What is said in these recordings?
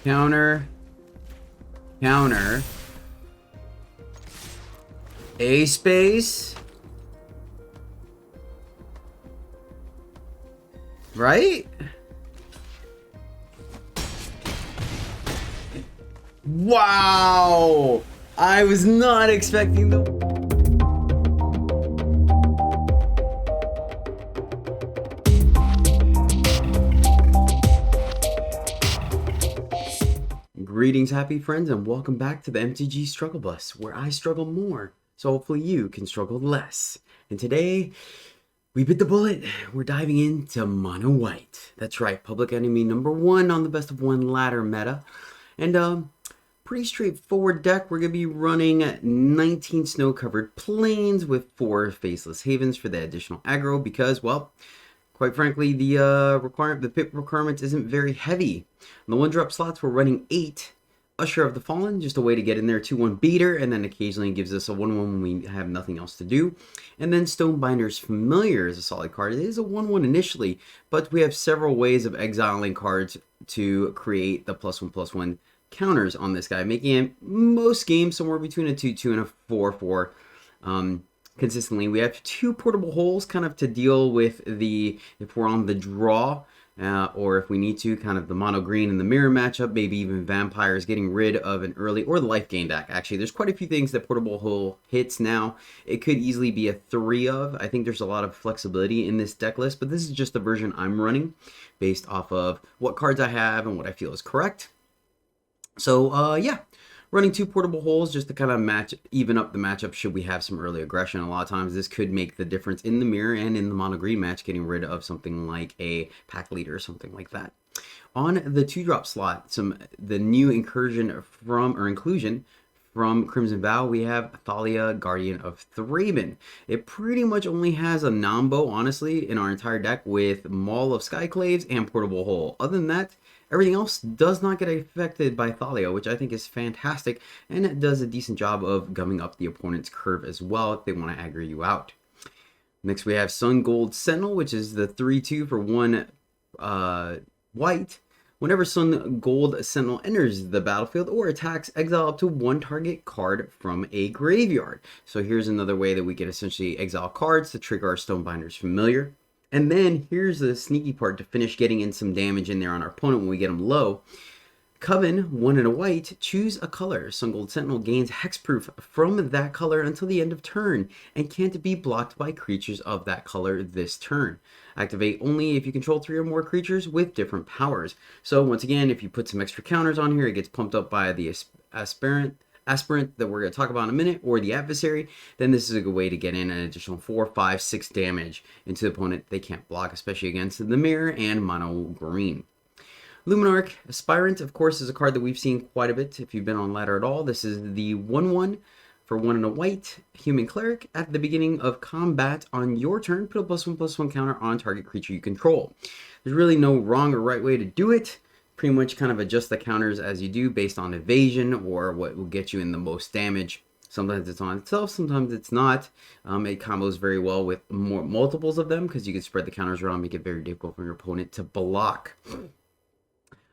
Counter. Counter. A space. Right? Wow! I was not expecting the... Greetings, happy friends, and welcome back to the MTG Struggle Bus, where I struggle more, so hopefully you can struggle less. And today, we bit the bullet. We're diving into Mono White. That's right, public enemy number 1 on the best of 1 ladder meta. And pretty straightforward deck. We're going to be running 19 snow-covered plains with 4 Faceless Havens for the additional aggro because, well, quite frankly, the pip requirement isn't very heavy. On the 1-drop slots, we're running 8 Usher of the Fallen, just a way to get in there, 2-1 beater, and then occasionally gives us a 1-1 when we have nothing else to do. And then Stonebinder's Familiar is a solid card. It is a 1-1 initially, but we have several ways of exiling cards to create the +1/+1 counters on this guy, making it most games somewhere between a 2-2 and a 4-4. Consistently, we have 2 portable holes kind of to deal with if we're on the draw, or if we need to, kind of the mono green and the mirror matchup, maybe even vampires, getting rid of an early, or the life gain deck. Actually, there's quite a few things that portable hole hits now. It could easily be a 3 of. I think there's a lot of flexibility in this deck list, but this is just the version I'm running based off of what cards I have and what I feel is correct. So, yeah. Running 2 portable holes just to kind of even up the matchup should we have some early aggression. A lot of times this could make the difference in the mirror and in the mono green match, getting rid of something like a pack leader or something like that. On the 2-drop slot, the new inclusion from Crimson Vow, we have Thalia, Guardian of Thraben. It pretty much only has a Nambo, honestly, in our entire deck with Maul of Skyclaves and Portable Hole. Other than that, everything else does not get affected by Thalia, which I think is fantastic, and it does a decent job of gumming up the opponent's curve as well if they want to aggro you out. Next, we have Sun Gold Sentinel, which is the 3-2 for 1 white. Whenever Sun Gold Sentinel enters the battlefield or attacks, exile up to 1 target card from a graveyard. So here's another way that we can essentially exile cards to trigger our Stonebinder's Familiar. And then here's the sneaky part to finish getting in some damage in there on our opponent when we get them low. Coven, 1 and a white, choose a color. Sun Gold Sentinel gains hexproof from that color until the end of turn and can't be blocked by creatures of that color this turn. Activate only if you control 3 or more creatures with different powers. So once again, if you put some extra counters on here, it gets pumped up by the aspirant that we're going to talk about in a minute, or the adversary, then this is a good way to get in an additional 4, 5, 6 damage into the opponent they can't block, especially against the mirror and mono green. Luminarch Aspirant, of course, is a card that we've seen quite a bit if you've been on ladder at all. This is the 1-1 for 1 and a white human cleric. At the beginning of combat on your turn, put a +1/+1 counter on target creature you control. There's really no wrong or right way to do it. Pretty much kind of adjust the counters as you do based on evasion or what will get you in the most damage. Sometimes it's on itself, sometimes it's not. It combos very well with multiples of them because you can spread the counters around, make it very difficult for your opponent to block.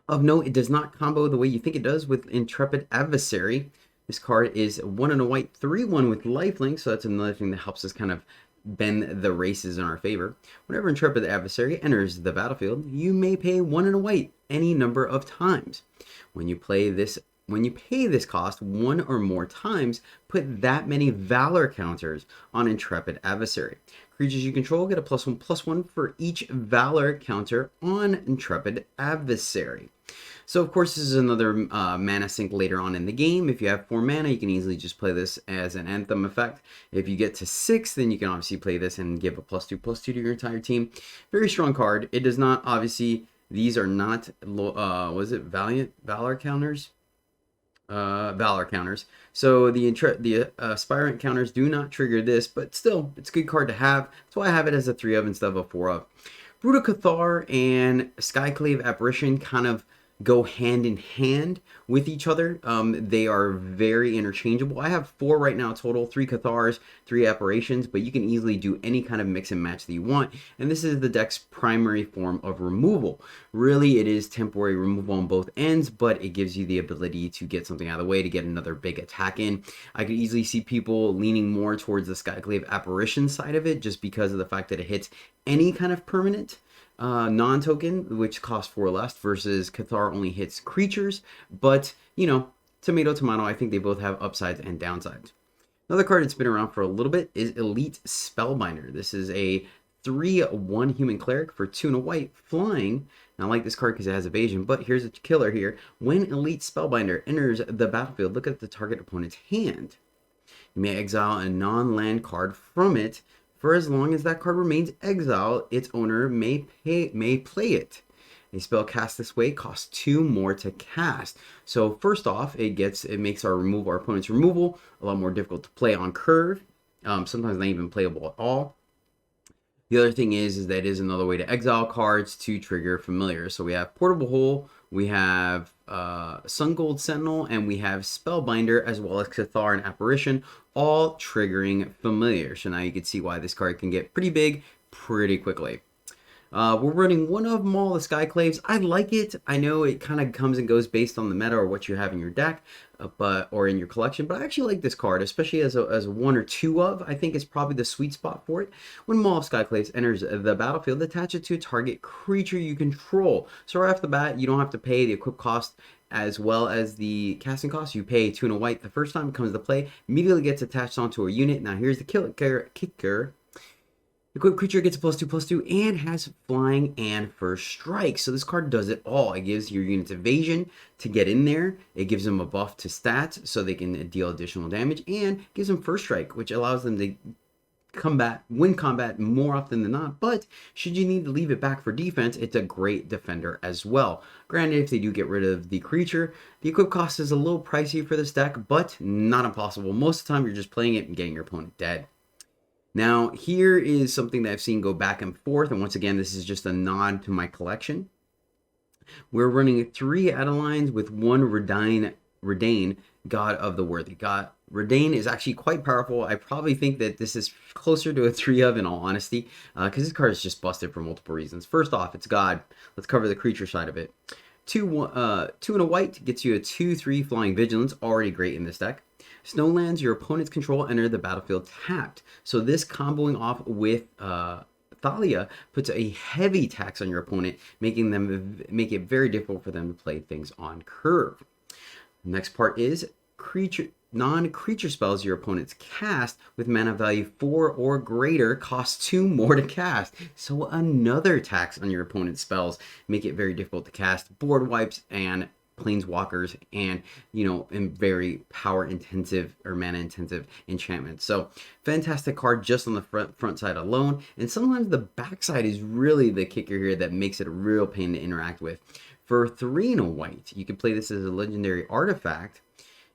Of note, it does not combo the way you think it does with Intrepid Adversary. This card is 1 and a white, 3-1 with lifelink, so that's another thing that helps us kind of bend the races in our favor. Whenever Intrepid Adversary enters the battlefield, you may pay 1 and a white any number of times. When you pay this cost 1 or more times, put that many Valor counters on Intrepid Adversary. Creatures you control get a +1/+1 for each Valor counter on Intrepid Adversary. So, of course, this is another mana sink later on in the game. If you have 4 mana, you can easily just play this as an Anthem effect. If you get to 6, then you can obviously play this and give a +2/+2 to your entire team. Very strong card. It does not, obviously, these are not, was it Valor counters? Valor counters. So the Aspirant counters do not trigger this, but still, it's a good card to have. That's why I have it as a 3 of instead of a 4 of. Brutal Cathar and Skyclave Apparition kind of go hand in hand with each other. They are very interchangeable. I have 4 right now total, 3 Cathars, 3 Apparitions, but you can easily do any kind of mix and match that you want. And this is the deck's primary form of removal. Really, it is temporary removal on both ends, but it gives you the ability to get something out of the way to get another big attack in. I could easily see people leaning more towards the Skyclave Apparition side of it just because of the fact that it hits any kind of permanent non-token, which costs 4 less, versus Cathar only hits creatures. But, you know, tomato, tomato, I think they both have upsides and downsides. Another card that's been around for a little bit is Elite Spellbinder. This is a 3/1 human cleric for 2 and a white, flying. Now, I like this card because it has evasion, but here's a killer here. When Elite Spellbinder enters the battlefield, look at the target opponent's hand. You may exile a non-land card from it. For as long as that card remains exiled, its owner may play it. A spell cast this way costs 2 more to cast. So first off, it makes our opponent's removal a lot more difficult to play on curve. Sometimes not even playable at all. The other thing is that it is another way to exile cards to trigger familiars. So we have Portable Hole, we have Sun Gold Sentinel, and we have Spellbinder, as well as Cathar and Apparition, all triggering familiars. So now you can see why this card can get pretty big pretty quickly. We're running one of them all, the Skyclaves. I like it. I know it kind of comes and goes based on the meta or what you have in your deck, or in your collection. But I actually like this card, especially as a 1 or 2 of. I think it's probably the sweet spot for it. When Maul of Skyclaves enters the battlefield, attach it to a target creature you control. So right off the bat, you don't have to pay the equip cost as well as the casting cost. You pay 2 and a white the first time it comes to play. Immediately gets attached onto a unit. Now here's the kicker. The equipped creature gets a +2/+2 and has flying and first strike. So this card does it all. It gives your units evasion to get in there. It gives them a buff to stats so they can deal additional damage, and gives them first strike, which allows them to win combat more often than not. But should you need to leave it back for defense, it's a great defender as well. Granted, if they do get rid of the creature, the equip cost is a little pricey for this deck, but not impossible. Most of the time, you're just playing it and getting your opponent dead. Now, here is something that I've seen go back and forth, and once again, this is just a nod to my collection. We're running 3 Adelines with 1 Redain, God of the Worthy. Redain is actually quite powerful. I probably think that this is closer to a 3 of, in all honesty, because this card is just busted for multiple reasons. First off, it's God. Let's cover the creature side of it. 2 and a white gets you a 2/3 flying vigilance, already great in this deck. Snowlands your opponent's control enter the battlefield tapped. So this comboing off with Thalia puts a heavy tax on your opponent, make it very difficult for them to play things on curve. Next part is non-creature spells your opponents cast with mana value 4 or greater cost 2 more to cast. So another tax on your opponent's spells, make it very difficult to cast. Board wipes and planeswalkers, and in very power intensive or mana intensive enchantments. So fantastic card just on the front side alone, and sometimes the back side is really the kicker here that makes it a real pain to interact with. For 3 and a white, you can play this as a legendary artifact.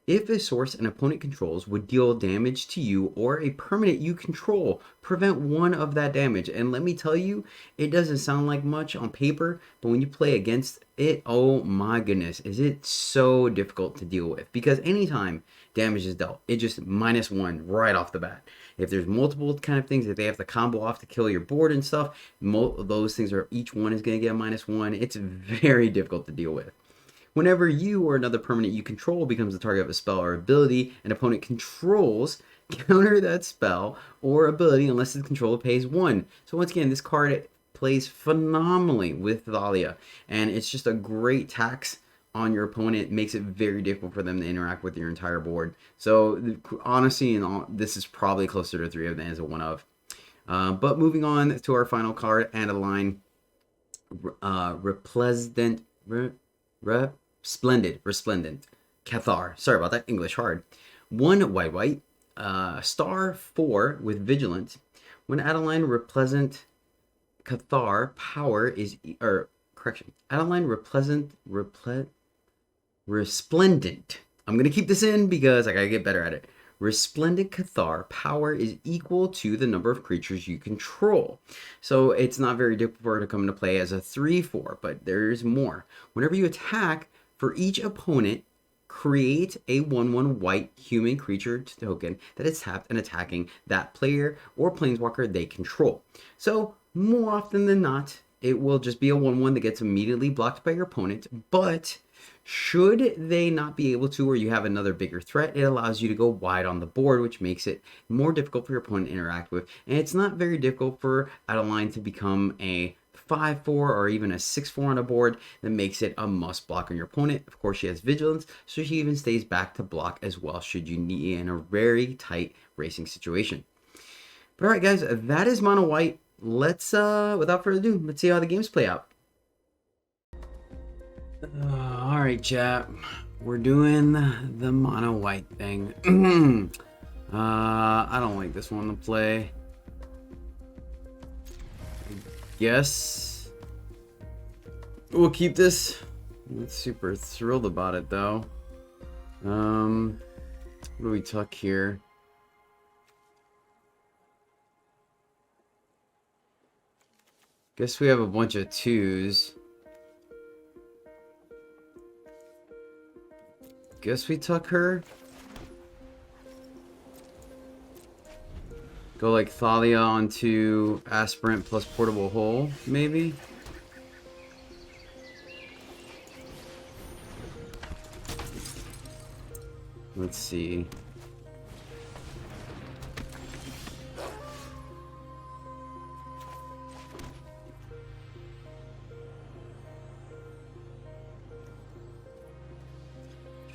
If a source an opponent controls would deal damage to you or a permanent you control, prevent 1 of that damage. And let me tell you, it doesn't sound like much on paper, but when you play against it, oh my goodness, is it so difficult to deal with. Because anytime damage is dealt, it just -1 right off the bat. If there's multiple kind of things that they have to combo off to kill your board and stuff, those things each one is going to get a -1. It's very difficult to deal with. Whenever you or another permanent you control becomes the target of a spell or ability an opponent controls, counter that spell or ability unless the controller pays 1. So once again, this card plays phenomenally with Thalia, and it's just a great tax on your opponent. It makes it very difficult for them to interact with your entire board. So honestly, this is probably closer to 3 of than as a 1 of. But moving on to our final card, Adeline, Resplendent Cathar. Sorry about that, English hard. 1 white, star 4 with vigilance. When Adeline Resplendent Cathar power is Adeline Resplendent. I'm gonna keep this in because I gotta get better at it. Resplendent Cathar power is equal to the number of creatures you control. So it's not very difficult for it to come into play as a 3/4, but there's more. Whenever you attack, for each opponent, create a 1/1 white human creature token that is tapped and attacking that player or planeswalker they control. So more often than not, it will just be a 1/1 that gets immediately blocked by your opponent, but should they not be able to, or you have another bigger threat, it allows you to go wide on the board, which makes it more difficult for your opponent to interact with. And it's not very difficult for Adeline to become a 5/4 or even a 6/4 on a board that makes it a must block on your opponent. Of course, she has vigilance, so she even stays back to block as well should you need in a very tight racing situation. But all right, guys, that is Mono White. Let's, without further ado, let's see how the games play out. All right, chat. We're doing the Mono White thing. I don't like this one to play. Yes. We'll keep this. I'm not super thrilled about it, though. What do we tuck here? Guess we have a bunch of 2s. Guess we tuck her. Go like Thalia onto Aspirant plus Portable Hole, maybe? Let's see.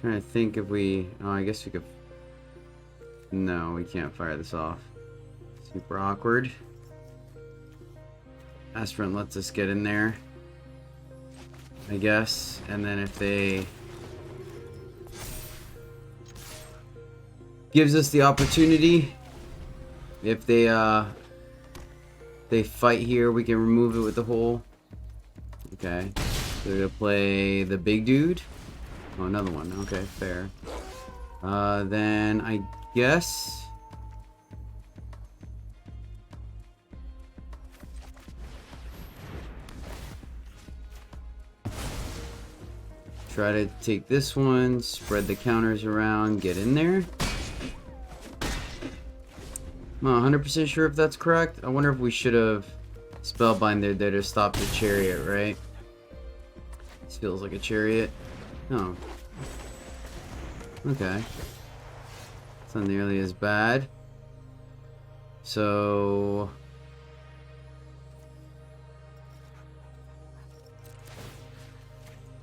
Trying to think if we... Oh, I guess we could... No, we can't fire this off. Super awkward. Aspirant lets us get in there, I guess. And then if they... Gives us the opportunity. If they fight here, we can remove it with the hole. Okay. So we're gonna play the big dude. Oh, another one. Okay, fair. Then I guess... Try to take this one, spread the counters around, get in there. I'm not 100% sure if that's correct. I wonder if we should have Spellbind there to stop the chariot, right? This feels like a chariot. Oh. Okay. It's not nearly as bad. So...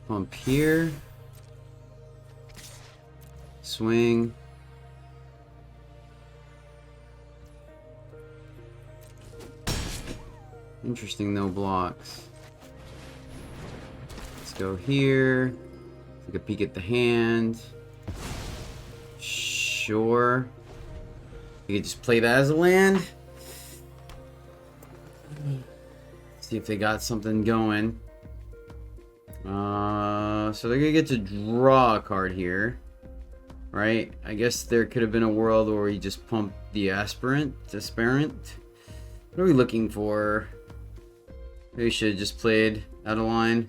Pump here. Swing. Interesting, no blocks. Let's go here. Take a peek at the hand. Sure. You could just play that as a land. See if they got something going. So they're gonna get to draw a card here, right? I guess there could have been a world where we just pumped the aspirant. What are we looking for? Maybe we should have just played Adeline.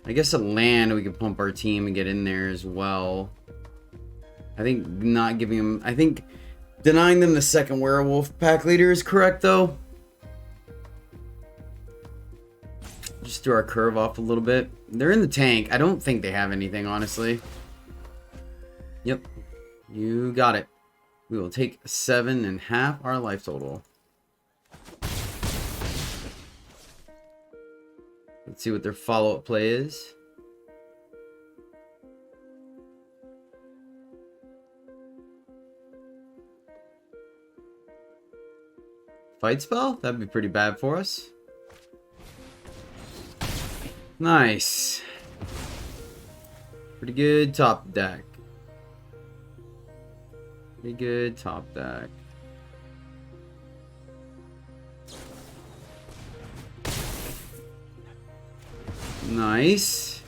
I guess a land we could pump our team and get in there as well. I think not giving them... I think denying them the second werewolf pack leader is correct, though. Just threw our curve off a little bit. They're in the tank. I don't think they have anything, honestly. Yep. You got it. We will take 7.5 our life total. Let's see what their follow-up play is. Fight spell? That'd be pretty bad for us. Nice. Pretty good top deck. Pretty good top deck. Nice.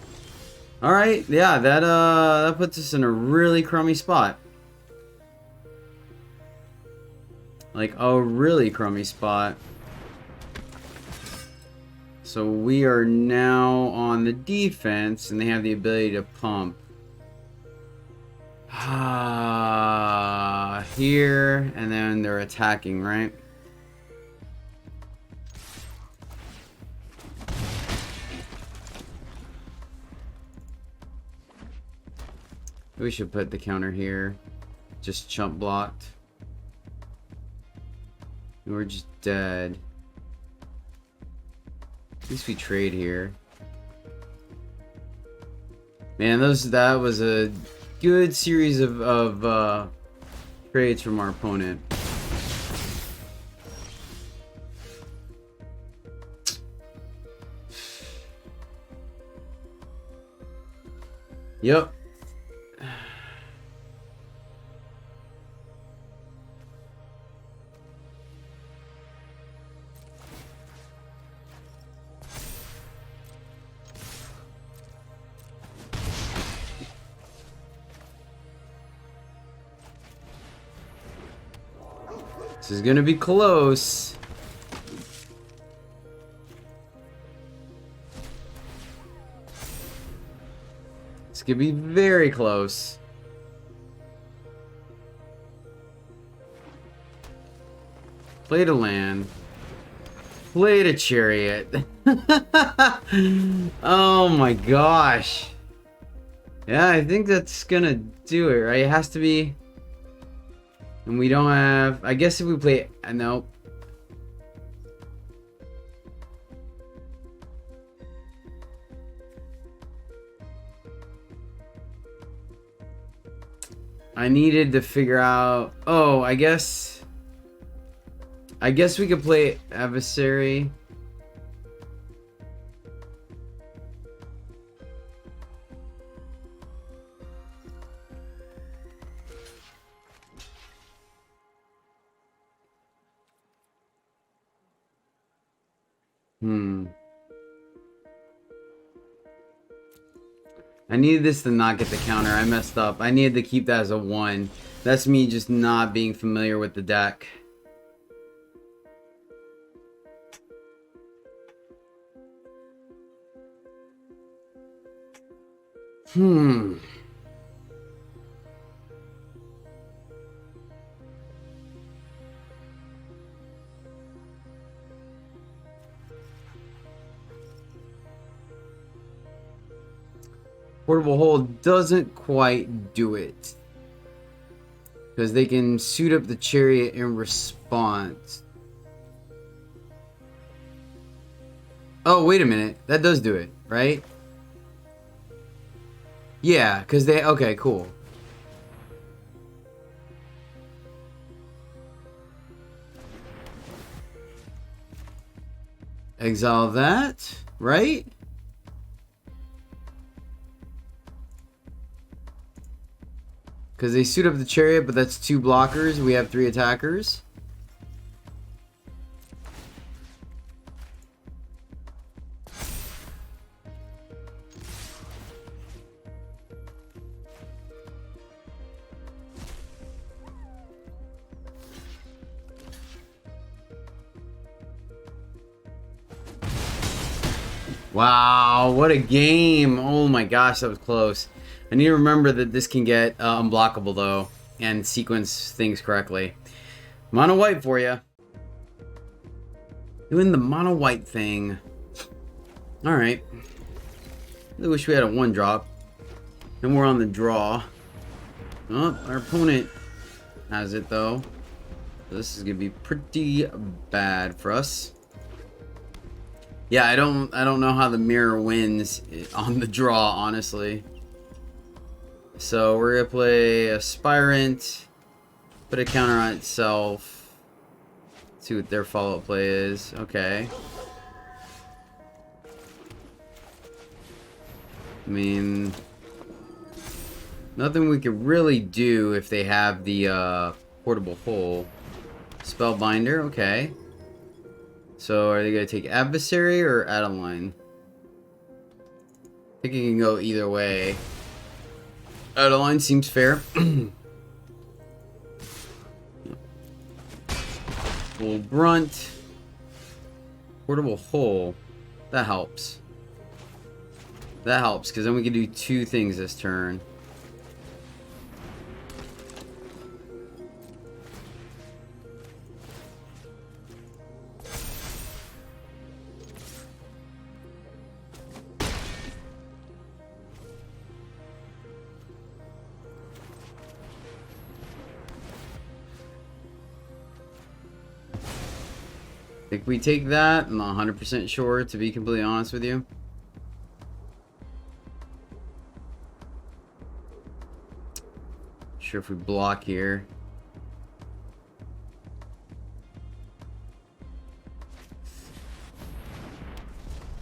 All right, yeah, that puts us in a really crummy spot. Like a really crummy spot. So we are now on the defense, and they have the ability to pump. Here, and then they're attacking, right? We should put the counter here. Just chump blocked. We're just dead. At least we trade here. Man, that was a good series of trades from our opponent. Yep. This is gonna be close. It's gonna be very close. Play to land. Play to chariot. Oh my gosh. Yeah, I think that's gonna do it, right? It has to be. And we don't have... I guess if we play... nope. I needed to figure out... Oh, I guess we could play adversary. I needed this to not get the counter. I messed up. I needed to keep that as a 1. That's me just not being familiar with the deck. Portable hold doesn't quite do it. Because they can suit up the chariot in response. Oh, wait a minute. That does do it, right? Yeah, because they... Okay, cool. Exile that, right? Because they suit up the chariot, but that's 2 blockers. We have 3 attackers. Wow, what a game. Oh my gosh, that was close. I need to remember that this can get unblockable, though, and sequence things correctly. Mono White for you. Doing the Mono White thing. Alright. I wish we had a 1-drop. Then we're on the draw. Oh, our opponent has it, though. So this is going to be pretty bad for us. Yeah, I don't know how the mirror wins on the draw, honestly. So we're gonna play Aspirant, put a counter on itself. See what their follow-up play is. Okay. I mean, nothing we could really do if they have the portable hole. Spellbinder, okay. So are they gonna take Adversary or Adeline? I think it can go either way. Adeline seems fair. Full Grunt. Portable Hole. That helps. That helps, because then we can do 2 things this turn. If we take that, I'm not 100% sure, to be completely honest with you. Sure if we block here.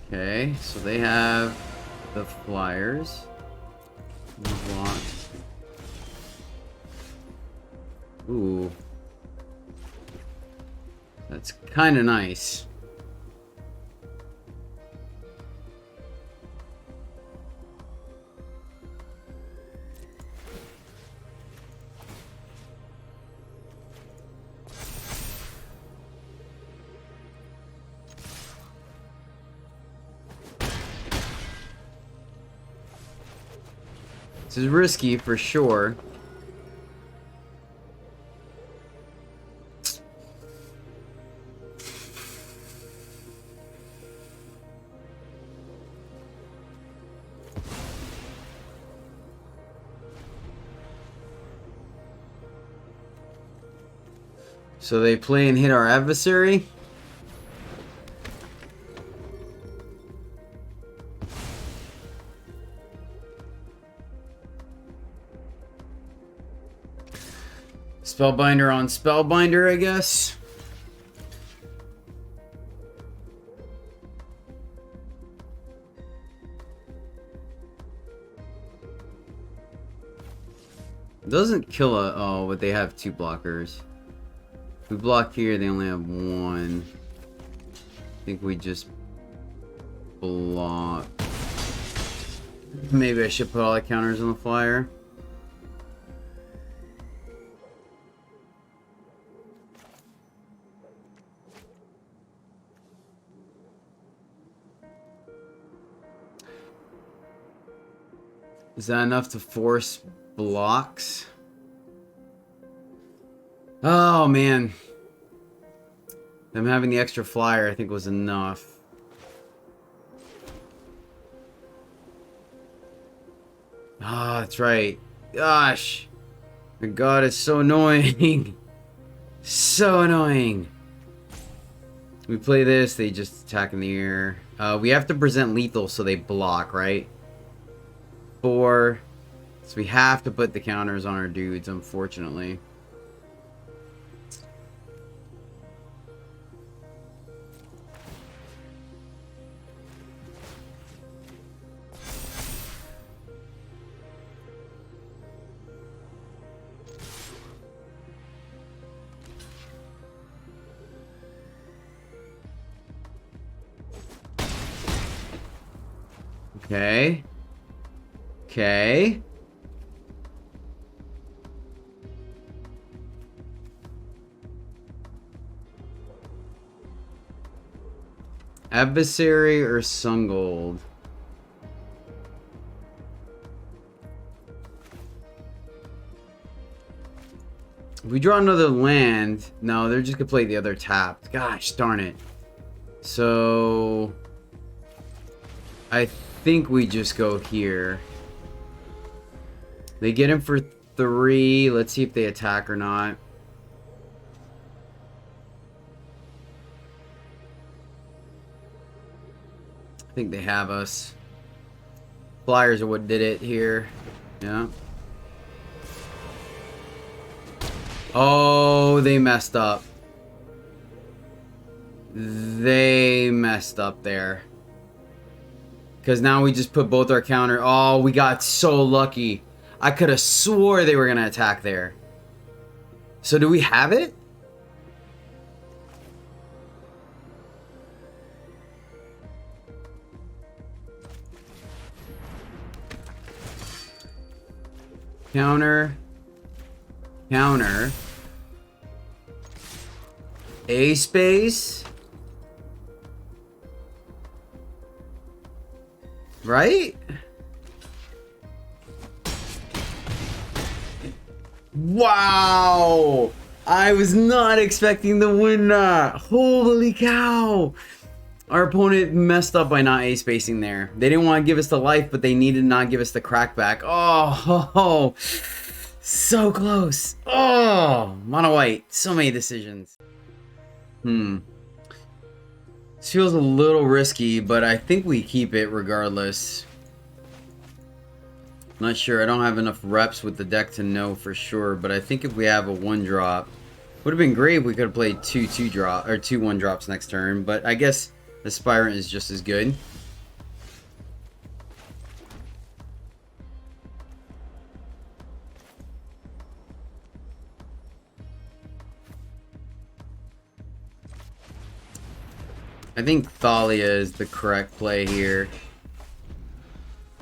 Okay, so they have the flyers. Block. Ooh. That's kind of nice. This is risky for sure. So they play and hit our adversary. Spellbinder on Spellbinder, I guess. Doesn't kill a... Oh, but they have 2 blockers. If we block here, they only have 1. I think we just block. Maybe I should put all the counters on the flyer. Is that enough to force blocks? Oh man. Them having the extra flyer I think was enough. Ah, that's right. Gosh. My god, it's so annoying. So annoying. We play this, they just attack in the air. We have to present lethal so they block, right? 4. So we have to put the counters on our dudes, unfortunately. Okay. Okay. Adversary or Sungold? If we draw another land, no, they're just gonna play the other tapped. Gosh darn it. So I think we just go here. They get him for 3. Let's see if they attack or not. I think they have us. Flyers are what did it here. Yeah. Oh, they messed up. They messed up there. Because now we just put both our counter. Oh, we got so lucky. I could have swore they were going to attack there. So do we have it? Counter. Counter. A space. Right? Wow! I was not expecting to win that. Holy cow! Our opponent messed up by not A-spacing there. They didn't want to give us the life, but they needed to not give us the crackback. Oh, so close. Oh, Mono White. So many decisions. This feels a little risky, but I think we keep it regardless. Not sure. I don't have enough reps with the deck to know for sure, but I think if we have a 1-drop, would have been great if we could have played two 1-drops next turn, but I guess Aspirant is just as good. I think Thalia is the correct play here.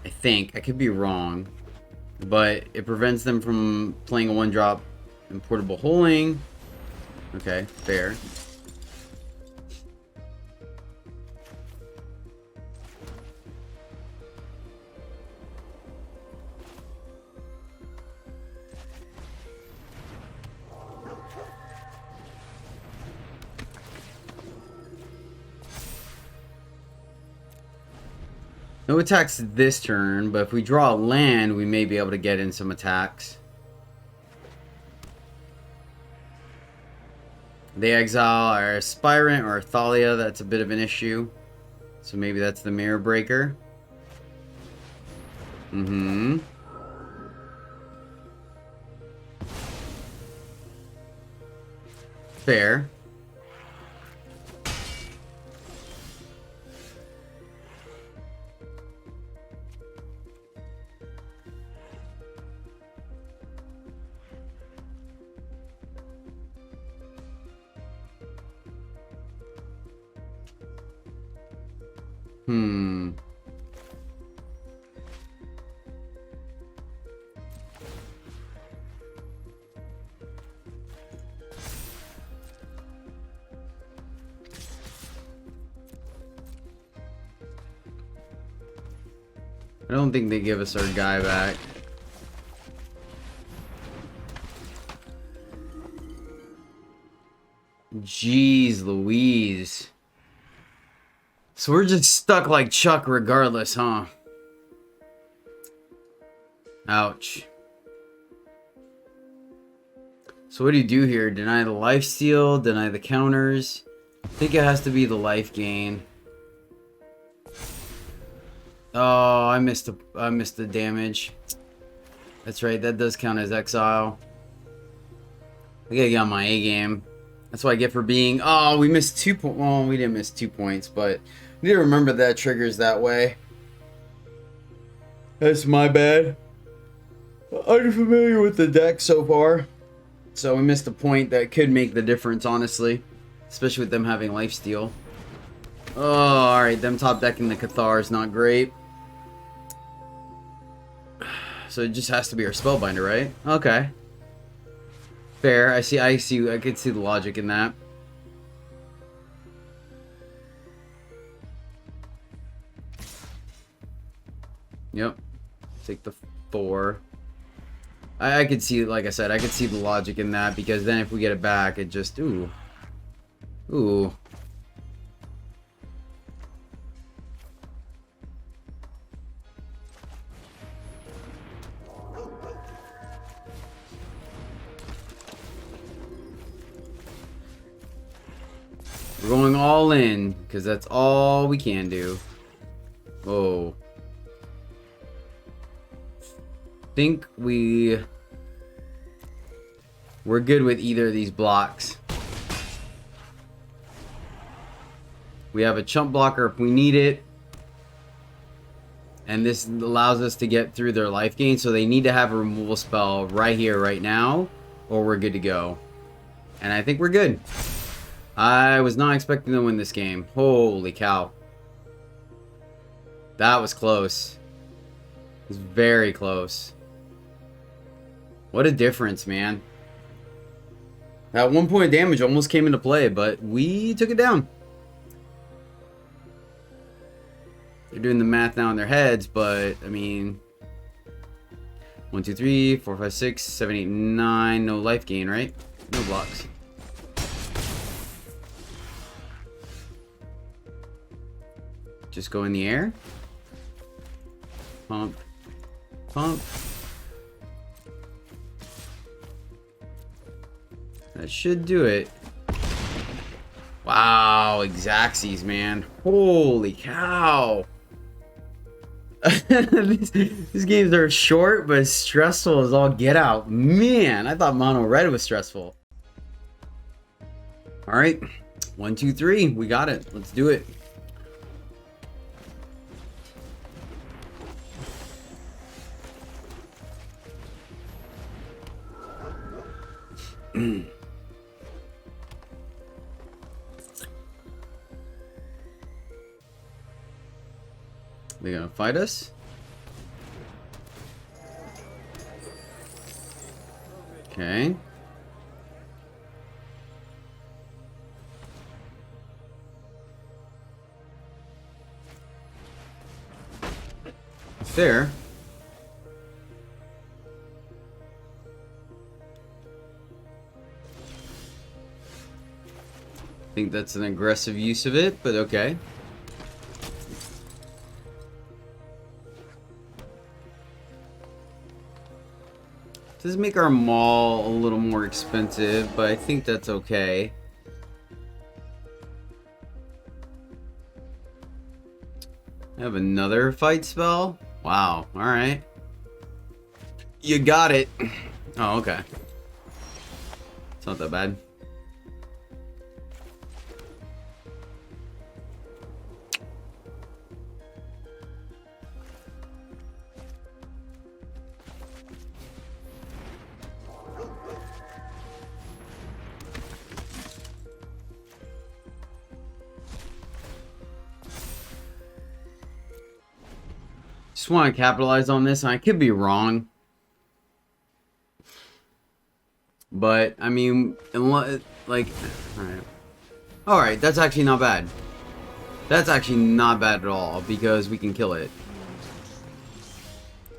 I think. I could be wrong. But it prevents them from playing a 1-drop in Portable Holing. Okay, fair. No attacks this turn, but if we draw a land, we may be able to get in some attacks. They exile our Aspirant or Thalia, that's a bit of an issue. So maybe that's the Mirror Breaker. Fair. I don't think they give us our guy back. Jeez Louise. So we're just stuck like Chuck regardless, huh? Ouch. So what do you do here? Deny the lifesteal, deny the counters. I think it has to be the life gain. Oh, I missed the damage. That's right, that does count as exile. I gotta get on my A game. That's what I get for being... Oh, we missed 2 points. Well, we didn't miss 2 points, but we need to remember that triggers that way. That's my bad. I'm familiar with the deck so far. So we missed a point that could make the difference, honestly. Especially with them having lifesteal. Oh, alright. Them top decking the Cathar is not great. So it just has to be our Spellbinder, right? Okay. Fair. I could see the logic in that. Yep. Take the 4. I could see, like I said, I could see the logic in that, because then if we get it back, it just... Ooh. Ooh. We're going all in, because that's all we can do. Whoa. Think we're good with either of these blocks. We have a chump blocker if we need it. And this allows us to get through their life gain, so they need to have a removal spell right here, right now, or we're good to go. And I think we're good. I was not expecting to win this game. Holy cow. That was close. It was very close. What a difference, man. That 1 point of damage almost came into play, but we took it down. They're doing the math now in their heads, but I mean, 1, 2, 3, 4, 5, 6, 7, 8, 9. No life gain, right? No blocks. Just go in the air. Pump. Pump. That should do it. Wow, Xaxes, man. Holy cow. These games are short, but stressful as all get out. Man, I thought Mono Red was stressful. Alright. 1, 2, 3. We got it. Let's do it. They gonna fight us? Okay. There. I think that's an aggressive use of it, but okay. Does make our mall a little more expensive, but I think that's okay. I have another fight spell? Wow, alright. You got it. Oh, okay. It's not that bad. Just want to capitalize on this, and I could be wrong. But, I mean, like, alright, that's actually not bad. That's actually not bad at all, because we can kill it.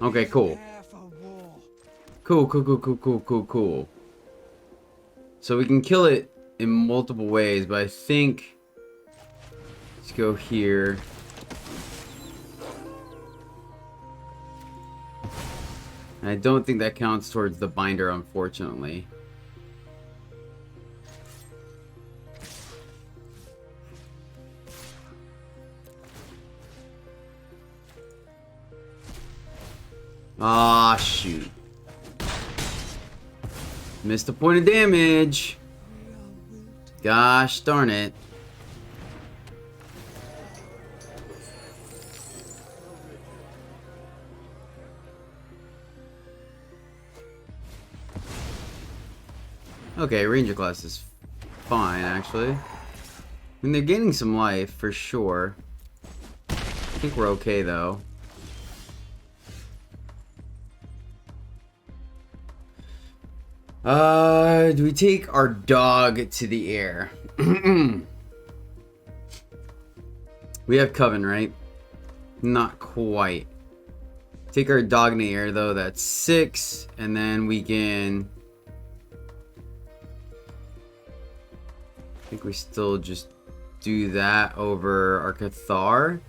Okay, cool. Cool. So we can kill it in multiple ways, but I think... Let's go here. I don't think that counts towards the binder, unfortunately. Ah, shoot. Missed a point of damage. Gosh darn it. Okay, Ranger class is fine, actually. I mean, they're gaining some life, for sure. I think we're okay, though. Do we take our dog to the air? We have Coven, right? Not quite. Take our dog in the air, though. That's 6. And then we can... I think we still just do that over our Cathar.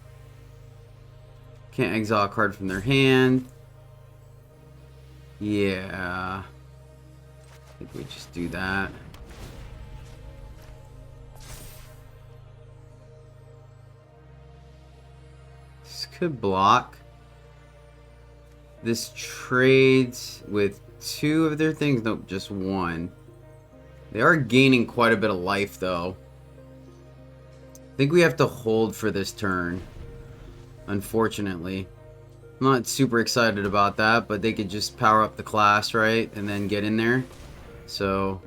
Can't exile a card from their hand. Yeah. I think we just do that. This could block. This trades with 2 of their things. Nope, just 1. They are gaining quite a bit of life, though. I think we have to hold for this turn. Unfortunately. I'm not super excited about that, but they could just power up the class, right? And then get in there. So...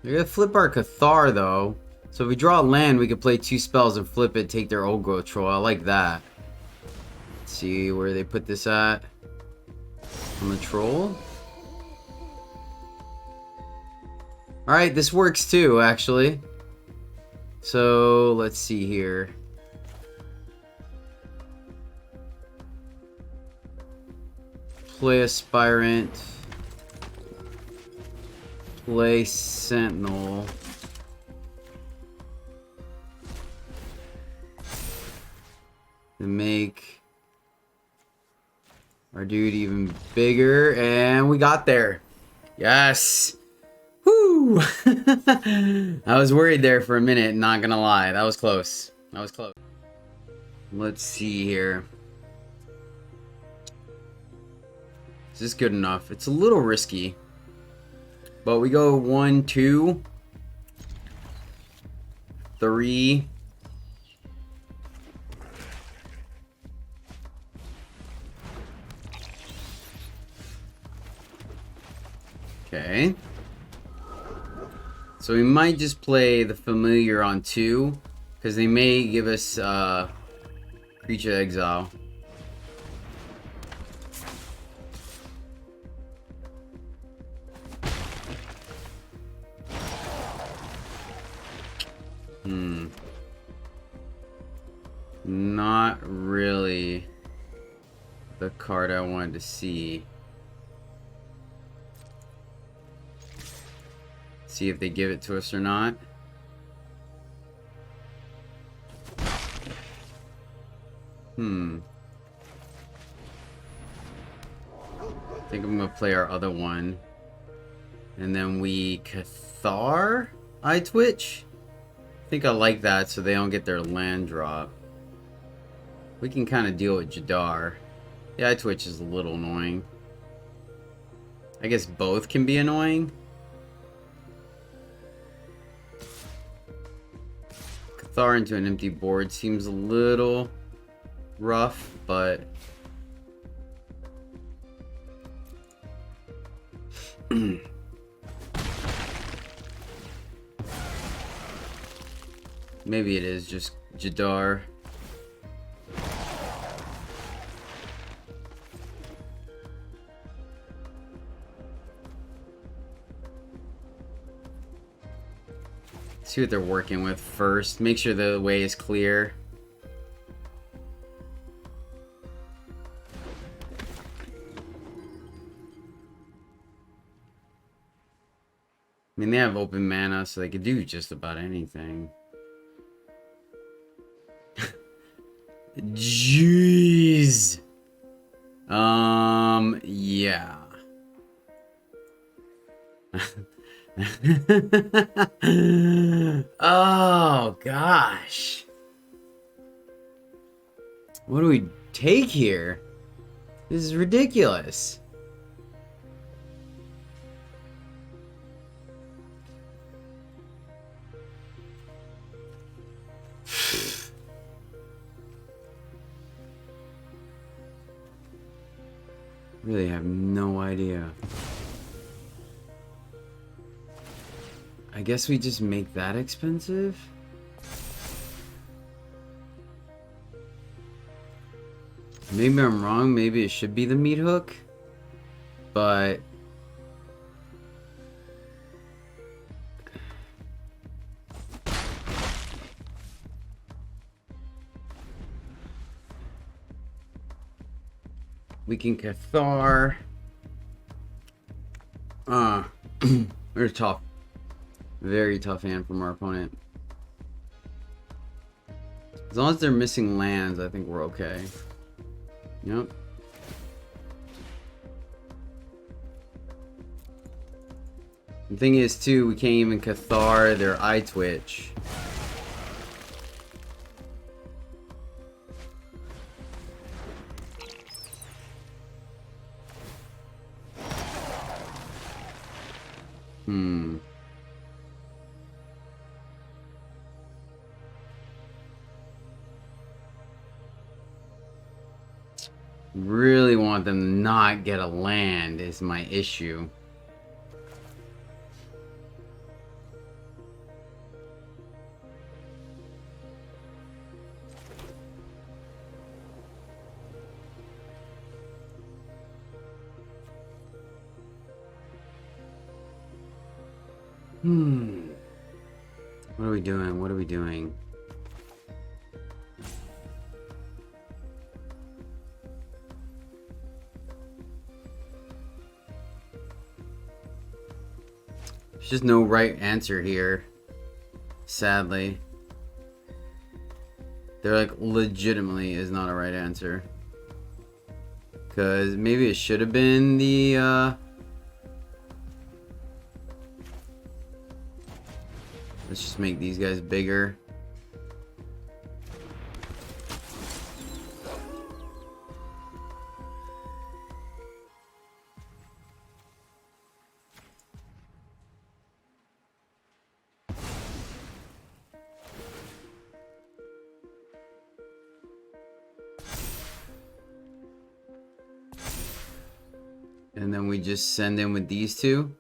They're gonna flip our Cathar, though. So if we draw a land, we could play 2 spells and flip it, take their Old Growth Troll. I like that. Let's see where they put this at. On the Troll. Alright, this works too, actually. So, let's see here. Play Aspirant. Play Sentinel. And make our dude even bigger. And we got there. Yes! Woo! I was worried there for a minute, not gonna lie. That was close. That was close. Let's see here. Is this good enough? It's a little risky. But we go 1, 2, 3. Okay. So we might just play the familiar on 2, because they may give us creature exile. Not really the card I wanted to see. See if they give it to us or not. I think I'm gonna play our other one. And then we Cathar? I Twitch? I think I like that so they don't get their land drop. We can kind of deal with Jadar. Yeah, I Twitch is a little annoying. I guess both can be annoying. Cathar into an empty board seems a little rough, but maybe it is just Jadar. See what they're working with first. Make sure the way is clear. I mean, they have open mana, so they could do just about anything. Jeez. Yeah. Oh, gosh. What do we take here? This is ridiculous. Really have no idea. I guess we just make that expensive? Maybe I'm wrong, maybe it should be the meat hook, but we can Cathar. They're tough. Very tough hand from our opponent. As long as they're missing lands, I think we're okay. Yep. The thing is, too, we can't even Cathar their Eye Twitch. Really want them to not get a land is my issue. What are we doing? What are we doing? There's just no right answer here. Sadly. There like legitimately is not a right answer. Cause maybe it should have been the let's just make these guys bigger. And then we just send in with these two.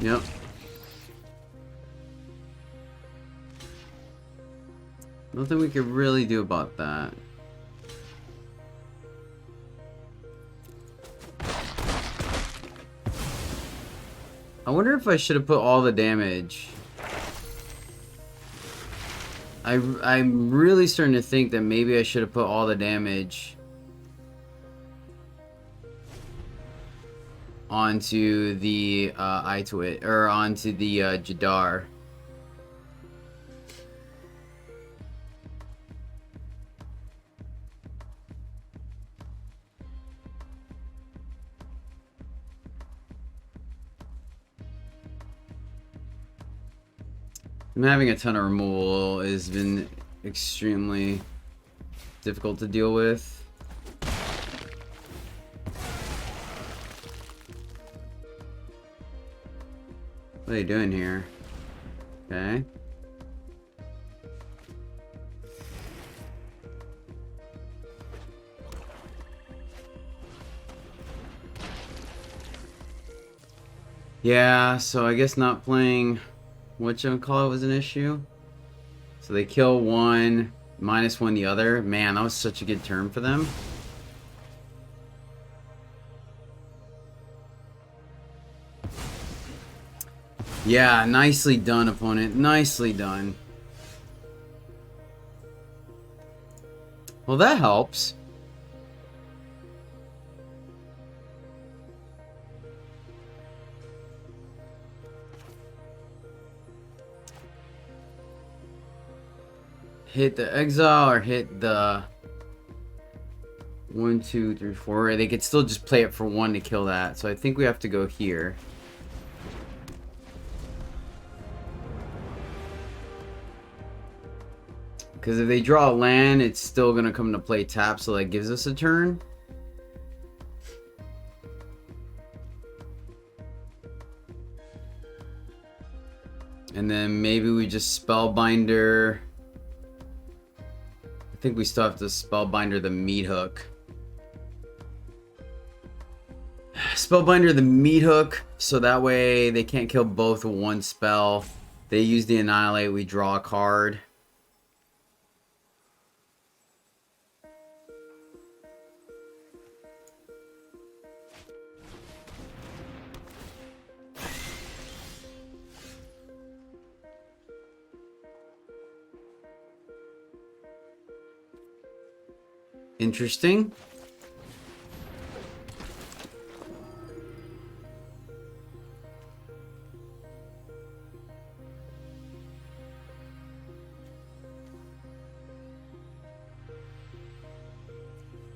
Yep. Nothing we could really do about that. I wonder if I should have put all the damage. I'm really starting to think that maybe I should have put all the damage onto the Itwit, or onto the Jadar. I'm having a ton of removal has been extremely difficult to deal with. What are they doing here? Okay. Yeah, so I guess not playing whatchamacallit was an issue. So they kill one, -1 the other. Man, that was such a good turn for them. Yeah, nicely done, opponent. Nicely done. Well, that helps. Hit the exile or hit the 1, 2, 3, 4. They could still just play it for 1 to kill that. So I think we have to go here. Because if they draw a land, it's still going to come to play tap, so that gives us a turn. And then maybe we just Spellbinder. I think we still have to Spellbinder the Meat Hook. Spellbinder the Meat Hook, so that way they can't kill both with 1 spell. They use the Annihilate, we draw a card. Interesting.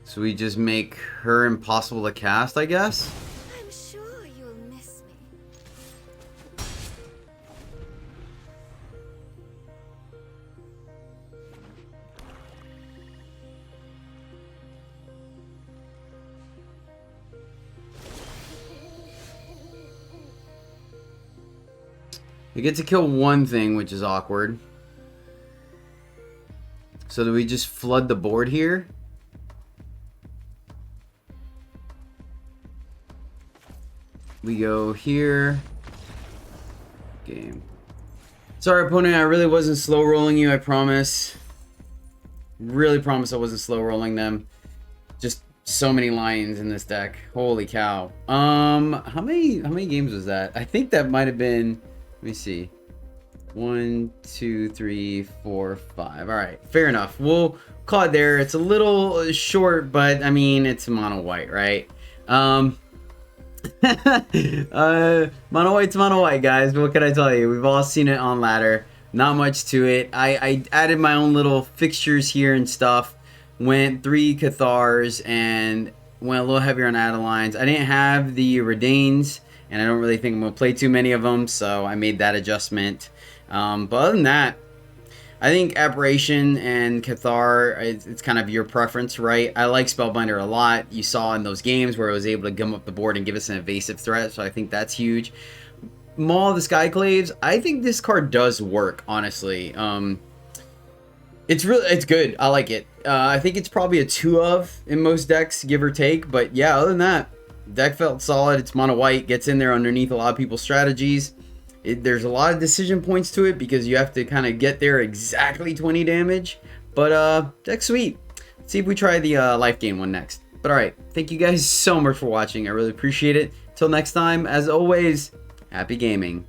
So we just make her impossible to cast, I guess? I'm sure you'll miss me. We get to kill one thing, which is awkward. So do we just flood the board here? We go here. Game. Sorry, opponent, I really wasn't slow rolling you, I promise. Really promise I wasn't slow rolling them. Just so many lions in this deck. Holy cow. How many games was that? I think that might have been, let me see. 1, 2, 3, 4, 5. All right, fair enough. We'll call it there. It's a little short, but I mean, it's mono white, right? Mono white's mono white, guys. What can I tell you? We've all seen it on ladder. Not much to it. I added my own little fixtures here and stuff. Went 3 Cathars and went a little heavier on Adelines. I didn't have the Redains, and I don't really think I'm going to play too many of them, so I made that adjustment. But other than that, I think Aberration and Cathar, it's kind of your preference, right? I like Spellbinder a lot. You saw in those games where it was able to gum up the board and give us an evasive threat, so I think that's huge. Maul of the Skyclaves, I think this card does work, honestly. It's good. I like it. I think it's probably a 2 of in most decks, give or take. But yeah, other than that, deck felt solid. It's mono white, gets in there underneath a lot of people's strategies. There's a lot of decision points to it because you have to kind of get there exactly 20 damage. But deck's sweet. Let's see if we try the life gain one next. But alright, thank you guys so much for watching. I really appreciate it. Till next time, as always, happy gaming.